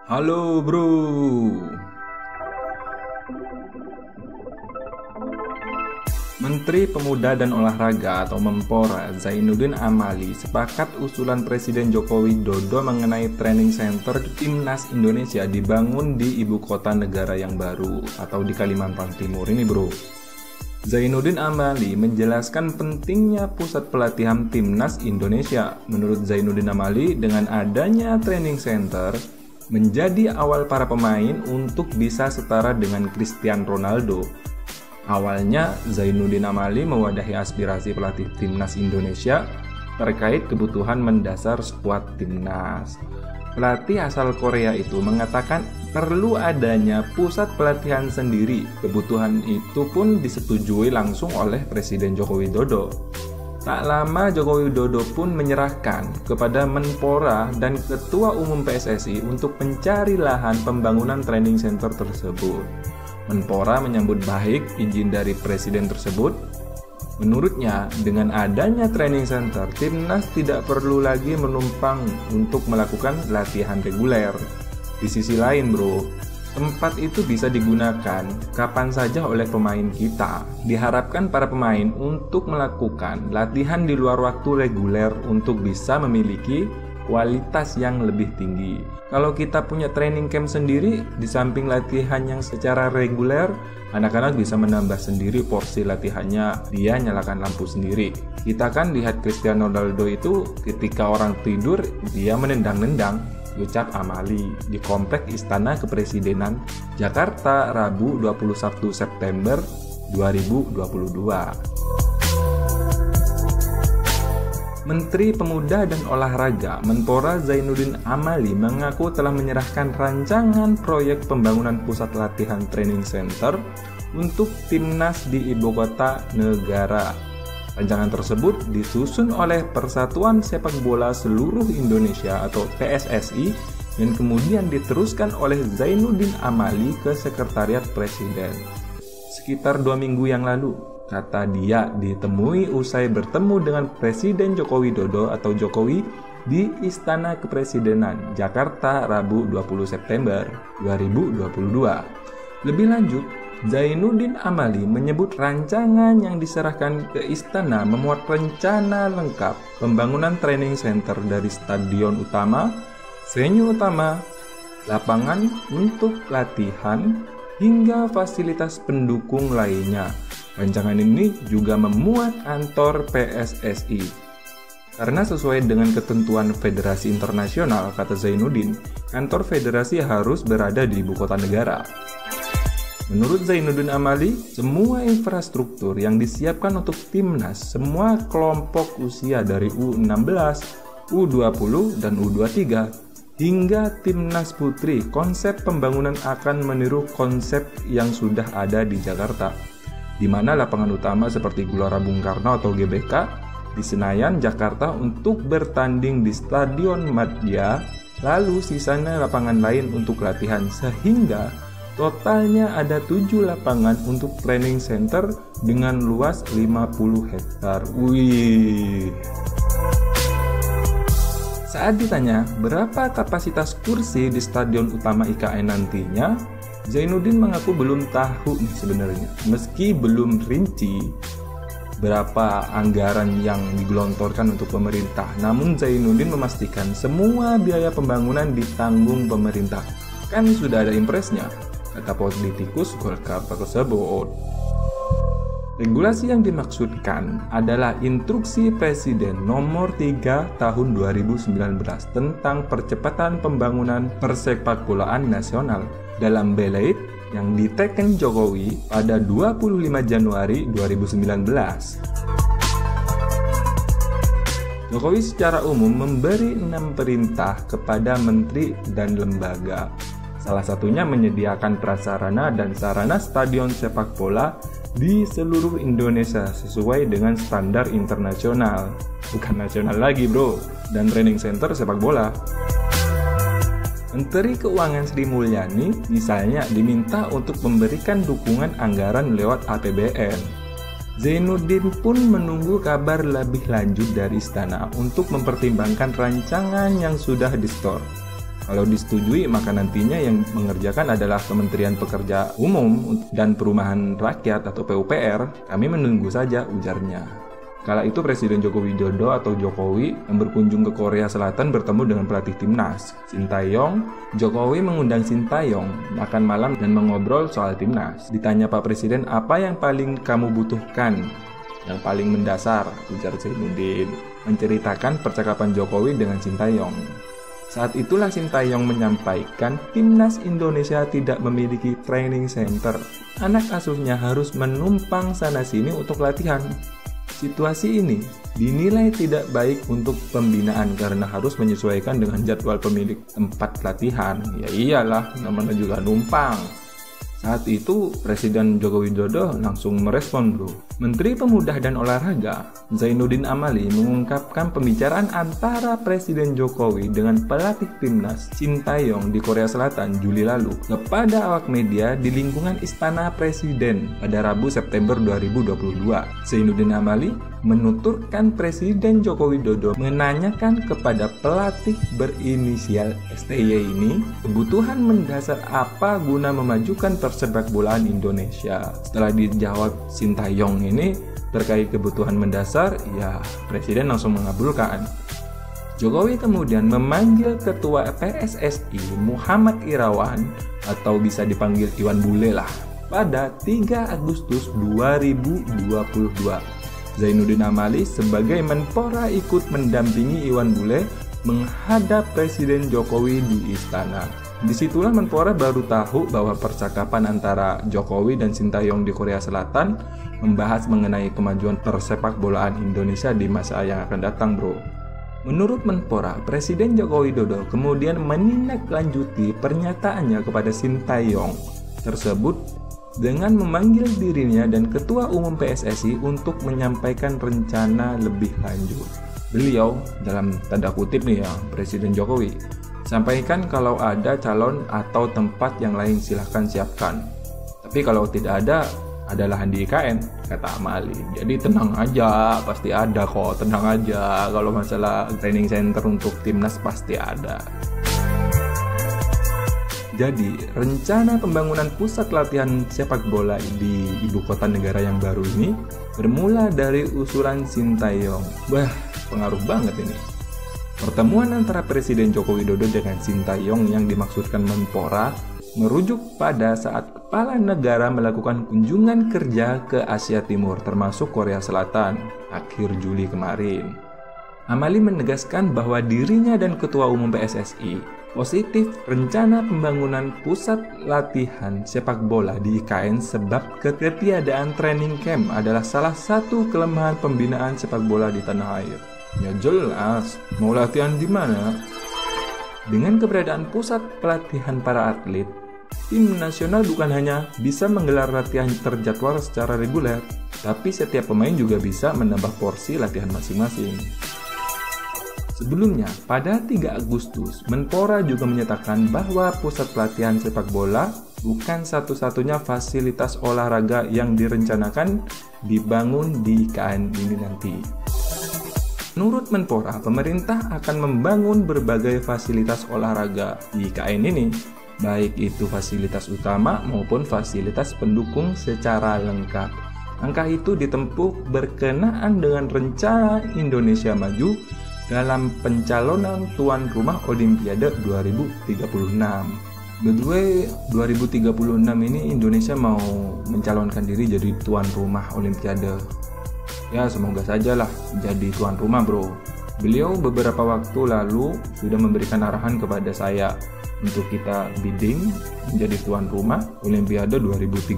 Halo bro. Menteri Pemuda dan Olahraga atau Menpora Zainuddin Amali sepakat usulan Presiden Joko Widodo mengenai training center Timnas Indonesia dibangun di ibu kota negara yang baru atau di Kalimantan Timur ini bro. Zainuddin Amali menjelaskan pentingnya pusat pelatihan Timnas Indonesia. Menurut Zainuddin Amali, dengan adanya training center menjadi awal para pemain untuk bisa setara dengan Cristiano Ronaldo. Awalnya, Zainuddin Amali mewadahi aspirasi pelatih Timnas Indonesia terkait kebutuhan mendasar skuad Timnas. Pelatih asal Korea itu mengatakan perlu adanya pusat pelatihan sendiri. Kebutuhan itu pun disetujui langsung oleh Presiden Joko Widodo. Tak lama Joko Widodo pun menyerahkan kepada Menpora dan Ketua Umum PSSI untuk mencari lahan pembangunan training center tersebut. Menpora menyambut baik izin dari Presiden tersebut. Menurutnya, dengan adanya training center, Timnas tidak perlu lagi menumpang untuk melakukan latihan reguler. Di sisi lain bro, tempat itu bisa digunakan kapan saja oleh pemain kita. Diharapkan para pemain untuk melakukan latihan di luar waktu reguler untuk bisa memiliki kualitas yang lebih tinggi. Kalau kita punya training camp sendiri, di samping latihan yang secara reguler, anak-anak bisa menambah sendiri porsi latihannya. Dia nyalakan lampu sendiri. Kita kan lihat Cristiano Ronaldo itu ketika orang tidur, dia menendang-nendang, ucap Amali di Komplek Istana Kepresidenan, Jakarta, Rabu 21 September 2022. Menteri Pemuda dan Olahraga Menpora Zainuddin Amali mengaku telah menyerahkan rancangan proyek pembangunan pusat latihan training center untuk Timnas di ibu kota negara. Rancangan tersebut disusun oleh Persatuan Sepak Bola Seluruh Indonesia atau PSSI dan kemudian diteruskan oleh Zainuddin Amali ke Sekretariat Presiden. Sekitar 2 minggu yang lalu, kata dia, ditemui usai bertemu dengan Presiden Joko Widodo atau Jokowi di Istana Kepresidenan, Jakarta, Rabu 20 September 2022. Lebih lanjut, Zainuddin Amali menyebut rancangan yang diserahkan ke Istana memuat rencana lengkap pembangunan training center dari stadion utama, venue utama, lapangan untuk latihan, hingga fasilitas pendukung lainnya. Rancangan ini juga memuat kantor PSSI. Karena sesuai dengan ketentuan Federasi Internasional, kata Zainuddin, kantor federasi harus berada di ibu kota negara. Menurut Zainuddin Amali, semua infrastruktur yang disiapkan untuk Timnas, semua kelompok usia dari U16, U20, dan U23, hingga Timnas Putri, konsep pembangunan akan meniru konsep yang sudah ada di Jakarta, di mana lapangan utama seperti Gelora Bung Karno atau GBK di Senayan, Jakarta untuk bertanding di Stadion Madia, lalu sisanya lapangan lain untuk latihan, sehingga totalnya ada 7 lapangan untuk training center dengan luas 50 hektar. Wih. Saat ditanya berapa kapasitas kursi di Stadion Utama IKN nantinya, Zainuddin mengaku belum tahu nih sebenarnya, meski belum rinci berapa anggaran yang digelontorkan untuk pemerintah. Namun Zainuddin memastikan semua biaya pembangunan ditanggung pemerintah. Kan sudah ada impresnya, kata politikus Golkar tersebut. Regulasi yang dimaksudkan adalah Instruksi Presiden Nomor 3 Tahun 2019 tentang percepatan pembangunan persepakbolaan nasional dalam Belait yang diteken Jokowi pada 25 Januari 2019. Jokowi secara umum memberi 6 perintah kepada menteri dan lembaga. Salah satunya menyediakan prasarana dan sarana stadion sepak bola di seluruh Indonesia sesuai dengan standar internasional. Bukan nasional lagi bro, dan training center sepak bola. Menteri Keuangan Sri Mulyani misalnya diminta untuk memberikan dukungan anggaran lewat APBN. Zainuddin pun menunggu kabar lebih lanjut dari istana untuk mempertimbangkan rancangan yang sudah disetor. Kalau disetujui, maka nantinya yang mengerjakan adalah Kementerian Pekerja Umum dan Perumahan Rakyat atau PUPR. Kami menunggu saja, ujarnya. Kala itu Presiden Joko Widodo atau Jokowi yang berkunjung ke Korea Selatan bertemu dengan pelatih timnas, Sintayong. Jokowi mengundang Sintayong makan malam dan mengobrol soal timnas. Ditanya Pak Presiden, apa yang paling kamu butuhkan? Yang paling mendasar, ujar Zainuddin, menceritakan percakapan Jokowi dengan Sintayong. Saat itulah Sintayong menyampaikan timnas Indonesia tidak memiliki training center. Anak asuhnya harus menumpang sana-sini untuk latihan. Situasi ini dinilai tidak baik untuk pembinaan karena harus menyesuaikan dengan jadwal pemilik tempat latihan. Ya iyalah, namanya juga numpang. Saat itu Presiden Joko Widodo langsung merespon, bro. Menteri Pemuda dan Olahraga Zainuddin Amali mengungkapkan pembicaraan antara Presiden Jokowi dengan pelatih timnas Sintayong di Korea Selatan Juli lalu kepada awak media di lingkungan Istana Presiden pada Rabu September 2022. Zainuddin Amali menuturkan Presiden Joko Widodo menanyakan kepada pelatih berinisial STY ini kebutuhan mendasar apa guna memajukan persepak bolaan Indonesia. Setelah dijawab Sintayong ini terkait kebutuhan mendasar, ya Presiden langsung mengabulkan. Jokowi kemudian memanggil Ketua PSSI Muhammad Irawan atau bisa dipanggil Iwan Bule lah pada 3 Agustus 2022. Zainuddin Amali sebagai Menpora ikut mendampingi Iwan Bule menghadap Presiden Jokowi di istana. Disitulah Menpora baru tahu bahwa percakapan antara Jokowi dan Sintayong di Korea Selatan membahas mengenai kemajuan persepak bolaan Indonesia di masa yang akan datang, bro. Menurut Menpora, Presiden Joko Widodo kemudian menindaklanjuti pernyataannya kepada Sintayong tersebut dengan memanggil dirinya dan Ketua Umum PSSI untuk menyampaikan rencana lebih lanjut. Beliau, dalam tanda kutip nih ya, Presiden Jokowi, sampaikan kalau ada calon atau tempat yang lain silahkan siapkan. Tapi kalau tidak ada lahan di IKN, kata Amali. Jadi tenang aja, pasti ada kok, tenang aja. Kalau masalah training center untuk timnas pasti ada. Jadi, rencana pembangunan pusat latihan sepak bola di ibu kota negara yang baru ini bermula dari usulan Sintayong. Wah, pengaruh banget ini. Pertemuan antara Presiden Joko Widodo dengan Sintayong yang dimaksudkan Menpora merujuk pada saat kepala negara melakukan kunjungan kerja ke Asia Timur termasuk Korea Selatan akhir Juli kemarin. Amali menegaskan bahwa dirinya dan Ketua Umum PSSI positif rencana pembangunan pusat latihan sepak bola di IKN sebab ketiadaan training camp adalah salah satu kelemahan pembinaan sepak bola di tanah air. Ya jelas, mau latihan di mana? Dengan keberadaan pusat pelatihan para atlet, tim nasional bukan hanya bisa menggelar latihan terjadwal secara reguler, tapi setiap pemain juga bisa menambah porsi latihan masing-masing. Sebelumnya, pada 3 Agustus, Menpora juga menyatakan bahwa pusat pelatihan sepak bola bukan satu-satunya fasilitas olahraga yang direncanakan dibangun di IKN ini nanti. Menurut Menpora, pemerintah akan membangun berbagai fasilitas olahraga di IKN ini, baik itu fasilitas utama maupun fasilitas pendukung secara lengkap. Langkah itu ditempuh berkenaan dengan rencana Indonesia Maju dalam pencalonan tuan rumah Olimpiade 2036. By the way, 2036 ini Indonesia mau mencalonkan diri jadi tuan rumah Olimpiade. Ya, semoga sajalah jadi tuan rumah, bro. Beliau beberapa waktu lalu sudah memberikan arahan kepada saya untuk kita bidding menjadi tuan rumah Olimpiade 2036.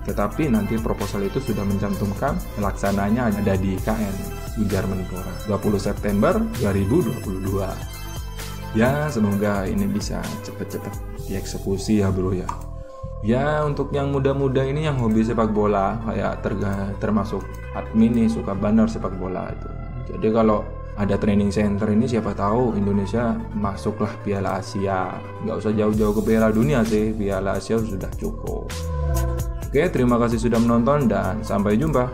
Tetapi nanti proposal itu sudah mencantumkan pelaksananya ada di IKN, ujar Menpora, 20 September 2022. Ya, semoga ini bisa cepet-cepet dieksekusi ya, bro ya. Ya, untuk yang muda-muda ini yang hobi sepak bola, kayak termasuk admin nih, suka banner sepak bola itu. Jadi kalau ada training center ini, siapa tahu Indonesia masuklah Piala Asia. Nggak usah jauh-jauh ke Piala Dunia sih, Piala Asia sudah cukup. Oke, terima kasih sudah menonton dan sampai jumpa.